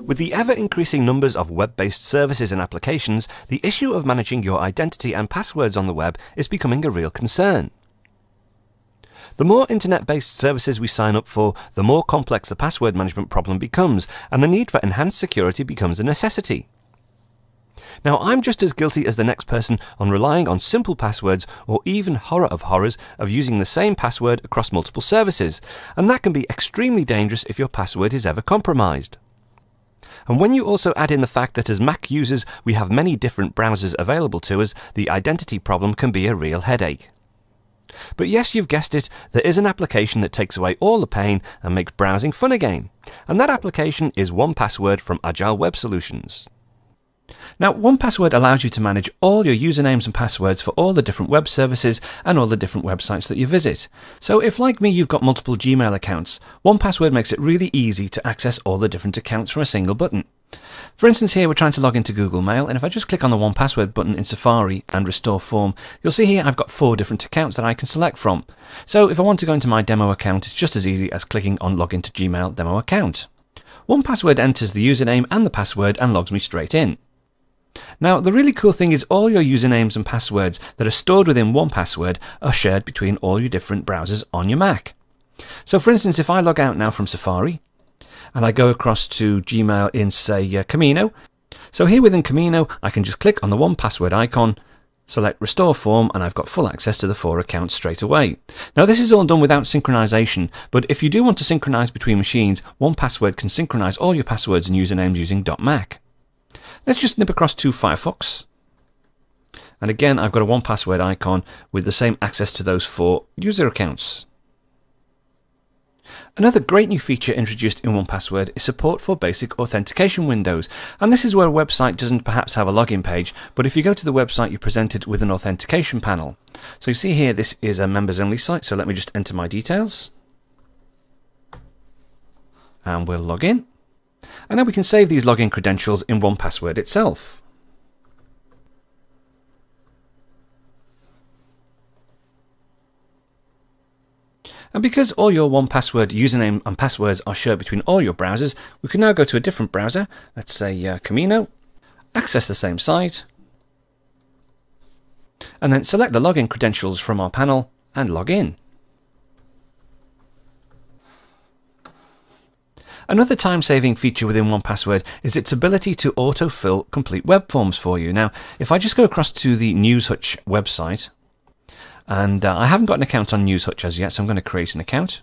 With the ever-increasing numbers of web-based services and applications, the issue of managing your identity and passwords on the web is becoming a real concern. The more internet-based services we sign up for, the more complex the password management problem becomes, and the need for enhanced security becomes a necessity. Now, I'm just as guilty as the next person on relying on simple passwords, or even horror of horrors of using the same password across multiple services, and that can be extremely dangerous if your password is ever compromised. And when you also add in the fact that as Mac users we have many different browsers available to us, the identity problem can be a real headache. But yes, you've guessed it, there is an application that takes away all the pain and makes browsing fun again. And that application is 1Password from Agile Web Solutions. Now, 1Password allows you to manage all your usernames and passwords for all the different web services and all the different websites that you visit. So if, like me, you've got multiple Gmail accounts, 1Password makes it really easy to access all the different accounts from a single button. For instance, here we're trying to log into Google Mail, and if I just click on the 1Password button in Safari and Restore Form, you'll see here I've got 4 different accounts that I can select from. So if I want to go into my demo account, it's just as easy as clicking on Log into Gmail Demo Account. 1Password enters the username and the password and logs me straight in. Now, the really cool thing is all your usernames and passwords that are stored within 1Password are shared between all your different browsers on your Mac. So for instance, if I log out now from Safari and I go across to Gmail in, say, Camino, so here within Camino I can just click on the 1Password icon, select Restore Form, and I've got full access to the 4 accounts straight away. Now, this is all done without synchronization, but if you do want to synchronize between machines, 1Password can synchronize all your passwords and usernames using .Mac. Let's just nip across to Firefox. And again, I've got a 1Password icon with the same access to those 4 user accounts. Another great new feature introduced in 1Password is support for basic authentication windows. And this is where a website doesn't perhaps have a login page, but if you go to the website, you're presented with an authentication panel. So you see here, this is a members only site. So let me just enter my details. And we'll log in. And now we can save these login credentials in 1Password itself. And because all your 1Password username and passwords are shared between all your browsers, we can now go to a different browser, let's say Camino, access the same site, and then select the login credentials from our panel and log in. Another time-saving feature within 1Password is its ability to autofill complete web forms for you. Now, if I just go across to the NewsHutch website, and I haven't got an account on NewsHutch as yet, so I'm going to create an account.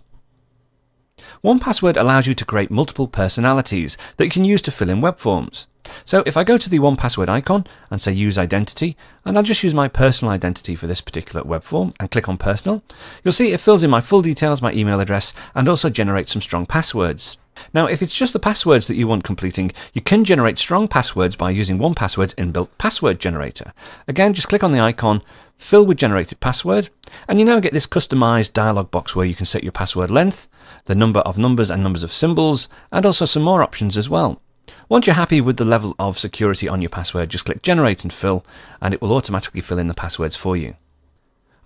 1Password allows you to create multiple personalities that you can use to fill in web forms. So if I go to the 1Password icon and say Use Identity, and I'll just use my personal identity for this particular web form and click on Personal, you'll see it fills in my full details, my email address, and also generates some strong passwords. Now, if it's just the passwords that you want completing, you can generate strong passwords by using 1Password's inbuilt password generator. Again, just click on the icon, fill with generated password, and you now get this customized dialog box where you can set your password length, the number of numbers and numbers of symbols, and also some more options as well. Once you're happy with the level of security on your password, just click Generate and Fill, and it will automatically fill in the passwords for you.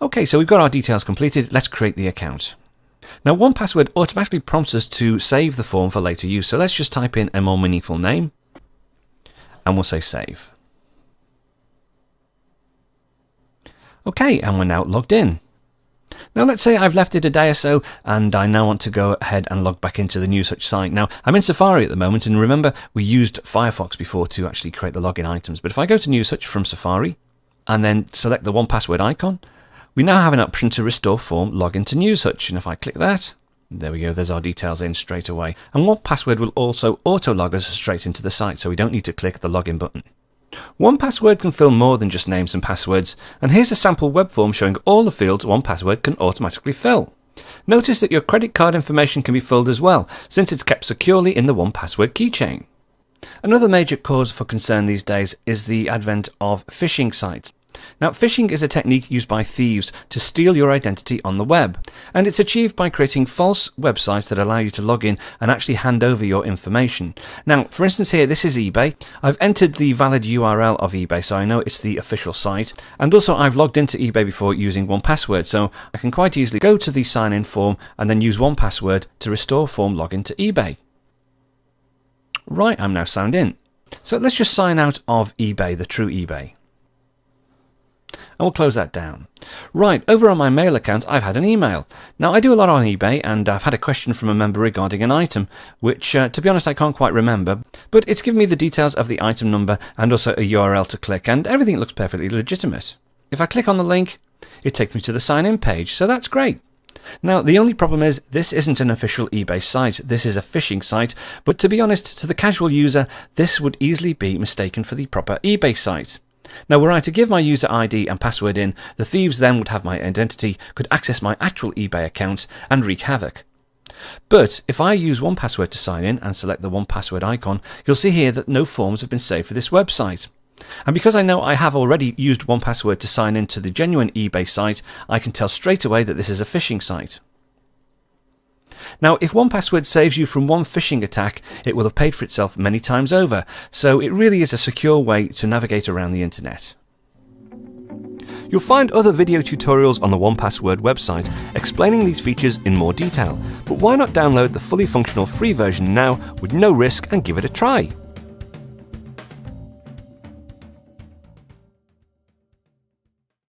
Okay, so we've got our details completed. Let's create the account. Now, 1Password automatically prompts us to save the form for later use, so let's just type in a more meaningful name, and we'll say Save. Okay, and we're now logged in. Now, let's say I've left it a day or so, and I now want to go ahead and log back into the NewsHutch site. Now, I'm in Safari at the moment, and remember, we used Firefox before to actually create the login items. But if I go to NewsHutch from Safari, and then select the 1Password icon, we now have an option to restore form login to NewsHutch, and if I click that, there we go, there's our details in straight away. And 1Password will also auto-log us straight into the site, so we don't need to click the login button. 1Password can fill more than just names and passwords, and here's a sample web form showing all the fields 1Password can automatically fill. Notice that your credit card information can be filled as well, since it's kept securely in the 1Password keychain. Another major cause for concern these days is the advent of phishing sites. Now, phishing is a technique used by thieves to steal your identity on the web, and it's achieved by creating false websites that allow you to log in and actually hand over your information. Now, for instance here, this is eBay. I've entered the valid URL of eBay, so I know it's the official site, and also I've logged into eBay before using 1Password, so I can quite easily go to the sign-in form and then use 1Password to restore form login to eBay. Right, I'm now signed in. So let's just sign out of eBay, the true eBay. And we'll close that down. Right, over on my mail account, I've had an email. Now, I do a lot on eBay, and I've had a question from a member regarding an item, which, to be honest, I can't quite remember. But it's given me the details of the item number and also a URL to click, and everything looks perfectly legitimate. If I click on the link, it takes me to the sign-in page, so that's great. Now, the only problem is this isn't an official eBay site, this is a phishing site, but to be honest, to the casual user, this would easily be mistaken for the proper eBay site. Now, were I to give my user ID and password in, the thieves then would have my identity, could access my actual eBay account and wreak havoc. But if I use 1Password to sign in and select the 1Password icon, you'll see here that no forms have been saved for this website. And because I know I have already used 1Password to sign in to the genuine eBay site, I can tell straight away that this is a phishing site. Now, if 1Password saves you from one phishing attack, it will have paid for itself many times over, so it really is a secure way to navigate around the internet. You'll find other video tutorials on the 1Password website explaining these features in more detail, but why not download the fully functional free version now with no risk and give it a try?